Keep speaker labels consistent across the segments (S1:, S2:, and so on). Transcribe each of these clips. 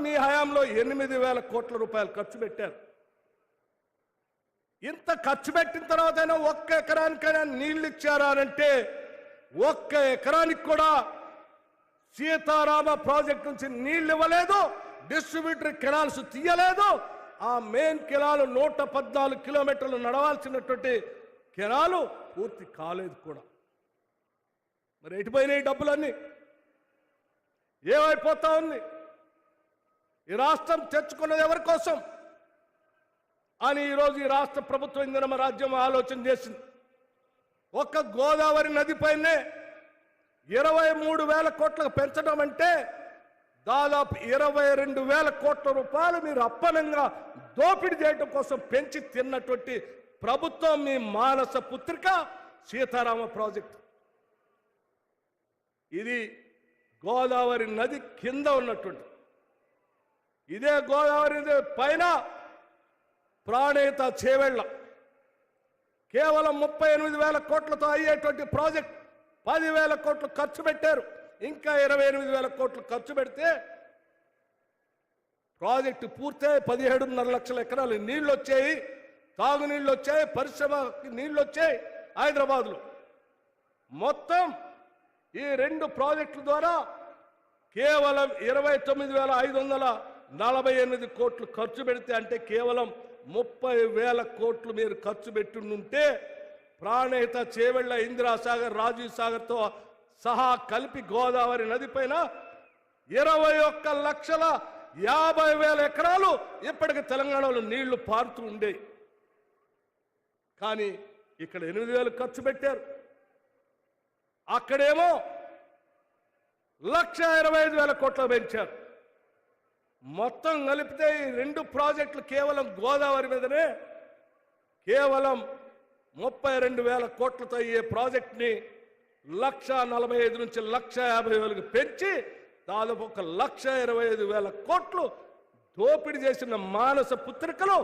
S1: మీ హయాంలో 8,000 కోట్ల రూపాయలు ఖర్చు పెట్టారు. ఇంత ఖర్చు పెట్టిన తర్వాతైనా ఒక్క ఎకరానికైనా నీళ్లు ఇచ్చారా అంటే ఒక్క ఎకరానికి కూడా సీతారామ ప్రాజెక్ట్ నుంచి నీళ్లు ఇవ్వలేదు. డిస్ట్రిబ్యూటరీ కెనాల్స్ తీయలేదు. ఆ మెయిన్ కెనాలు 114 కిలోమీటర్లు నడవాల్సినటువంటి కెనాలు పూర్తి కాలేదు కూడా. మరి ఎటుపోయినాయి డబ్బులన్నీ? ఏమైపోతా ఉంది? ఈ రాష్ట్రం తెచ్చుకున్నది ఎవరి కోసం అని ఈరోజు ఈ రాష్ట్ర ప్రభుత్వం ఇందిరమ్మ రాజ్యం ఆలోచన చేసింది. ఒక్క గోదావరి నదిపైనే 23,000 కోట్లకు పెంచడం అంటే దాదాపు 22,000 కోట్ల రూపాయలు మీరు అప్పనంగా దోపిడీ చేయడం కోసం పెంచి తిన్నటువంటి ప్రభుత్వం మీ మానస పుత్రిక సీతారామ ప్రాజెక్టు. ఇది గోదావరి నది కింద ఉన్నటువంటి, ఇదే గోదావరి పైన ప్రాణేత చేవెళ్ళ కేవలం 38,000 కోట్లతో అయ్యేటువంటి ప్రాజెక్ట్ 10,000 కోట్లు ఖర్చు పెట్టారు. ఇంకా 28,000 కోట్లు ఖర్చు పెడితే ప్రాజెక్టు పూర్తయి 17.5 లక్షల ఎకరాలు నీళ్లు వచ్చాయి, తాగునీళ్ళు వచ్చాయి, పరిశ్రమకి నీళ్లు వచ్చాయి. హైదరాబాద్లో మొత్తం ఈ 2 ప్రాజెక్టుల ద్వారా కేవలం 29,548 కోట్లు ఖర్చు పెడితే, అంటే కేవలం 30,000 కోట్లు మీరు ఖర్చు పెట్టుంటే ప్రాణేత చేవెళ్ళ, ఇందిరాసాగర్, రాజీవ్ సాగర్తో సహా కలిపి గోదావరి నది పైన 21,50,000 ఎకరాలు ఇప్పటికి తెలంగాణలో నీళ్లు పారుతూ ఉండేవి. కానీ ఇక్కడ 8,000 ఖర్చు పెట్టారు. అక్కడేమో 1,25,000 కోట్లు పెంచారు. మొత్తం కలిపితే ఈ 2 ప్రాజెక్టులు కేవలం గోదావరి మీదనే కేవలం 32,000 కోట్లతో అయ్యే ప్రాజెక్ట్ని 1,45,000 నుంచి 1,50,000 పెంచి దాదాపు 1,25,000 కోట్లు దోపిడీ చేసిన మానస పుత్రికలు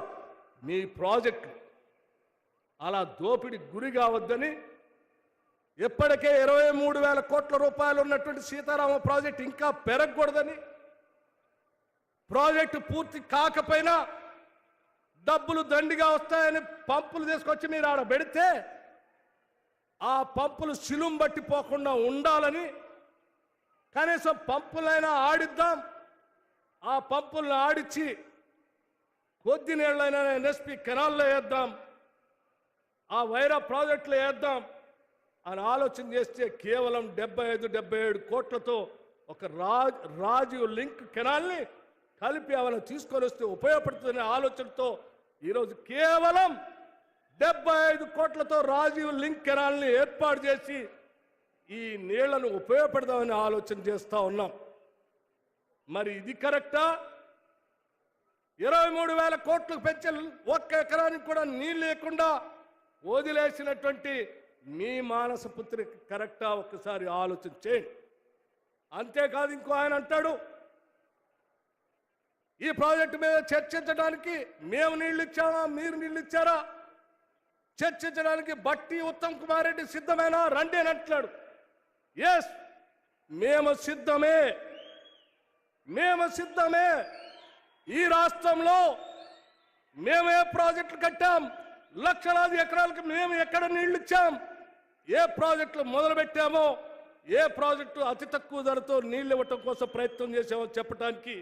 S1: మీ ప్రాజెక్టు. అలా దోపిడీ గురి కావద్దని ఇప్పటికే 23,000 కోట్ల రూపాయలు ఉన్నటువంటి సీతారామ ప్రాజెక్టు ఇంకా పెరగకూడదని, ప్రాజెక్టు పూర్తి కాకపోయినా డబ్బులు దండిగా వస్తాయని పంపులు తీసుకొచ్చి మీరు ఆడ పెడితే ఆ పంపులు శిలుం బట్టిపోకుండా ఉండాలని కనీసం పంపులైనా ఆడిద్దాం, ఆ పంపులను ఆడిచ్చి కొద్ది నీళ్ళైనా ఎన్ఎస్పి కెనాల్లో వేద్దాం, ఆ వైరా ప్రాజెక్టులో వేద్దాం అని ఆలోచన చేస్తే కేవలం 75-77 కోట్లతో ఒక రాజీవ్ లింక్ కెనాల్ని కలిపి అవన్నీ తీసుకొని వస్తే ఉపయోగపడుతుందనే ఆలోచనతో ఈరోజు కేవలం 75 కోట్లతో రాజీవ్ లింక్ కెనాల్ని ఏర్పాటు చేసి ఈ నీళ్లను ఉపయోగపడదామని ఆలోచన చేస్తూ ఉన్నాం. మరి ఇది కరెక్టా? 23,000 కోట్లకు పెంచి ఒక్క ఎకరానికి కూడా నీళ్ళు లేకుండా వదిలేసినటువంటి మీ మానస పుత్రిక కరెక్టా? ఒక్కసారి ఆలోచన చేయండి. అంతేకాదు ఇంకో ఆయన అంటాడు, ఈ ప్రాజెక్టు మీద చర్చించడానికి మేము నీళ్ళు ఇచ్చామా, మీరు నీళ్ళు ఇచ్చారా, చర్చించడానికి బట్టి ఉత్తమ్ కుమార్ రెడ్డి సిద్ధమేనా, రండి అని అంటున్నాడు. ఎస్, మేము సిద్ధమే, మేము సిద్ధమే. ఈ రాష్ట్రంలో మేమే ప్రాజెక్టులు కట్టాం, లక్షలాది ఎకరాలకు మేము ఎక్కడ నీళ్లు ఇచ్చాం, ఏ ప్రాజెక్టులు మొదలు పెట్టామో, ఏ ప్రాజెక్టు అతి తక్కువ ధరతో నీళ్ళు ఇవ్వటం కోసం ప్రయత్నం చేశామో చెప్పడానికి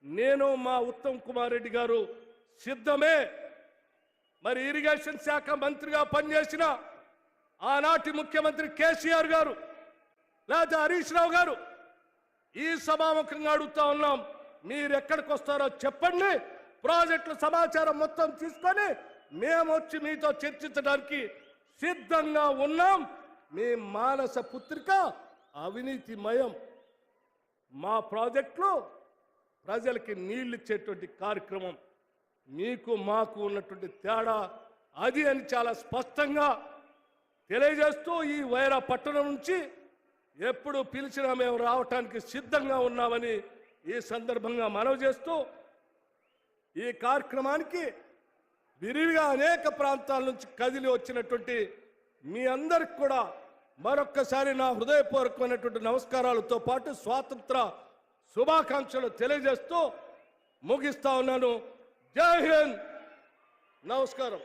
S1: నేను మా ఉత్తమ్ కుమార్ రెడ్డి గారు సిద్ధమే. మరి ఇరిగేషన్ శాఖ మంత్రిగా పనిచేసిన ఆనాటి ముఖ్యమంత్రి కేసీఆర్ గారు లేదా హరీష్ రావు గారు ఈ సభాముఖంగా అడుగుతా ఉన్నాం, మీరు ఎక్కడికి వస్తారో చెప్పండి, ప్రాజెక్టుల సమాచారం మొత్తం తీసుకొని మేము వచ్చి మీతో చర్చించడానికి సిద్ధంగా ఉన్నాం. మీ మానస పుత్రిక అవినీతిమయం. మా ప్రాజెక్టులు ప్రజలకి నీళ్ళు ఇచ్చేటువంటి కార్యక్రమం. మీకు మాకు ఉన్నటువంటి తేడా అది అని చాలా స్పష్టంగా తెలియజేస్తూ ఈ వైరా పట్టణం నుంచి ఎప్పుడు పిలిచినా మేము రావటానికి సిద్ధంగా ఉన్నామని ఈ సందర్భంగా మనవి చేస్తూ ఈ కార్యక్రమానికి విరివిగా అనేక ప్రాంతాల నుంచి కదిలి వచ్చినటువంటి మీ అందరికి కూడా మరొక్కసారి నా హృదయపూర్వకమైనటువంటి నమస్కారాలతో పాటు స్వాతంత్ర శుభాకాంక్షలు తెలియజేస్తూ ముగిస్తా ఉన్నాను. జై హింద్, నమస్కారం.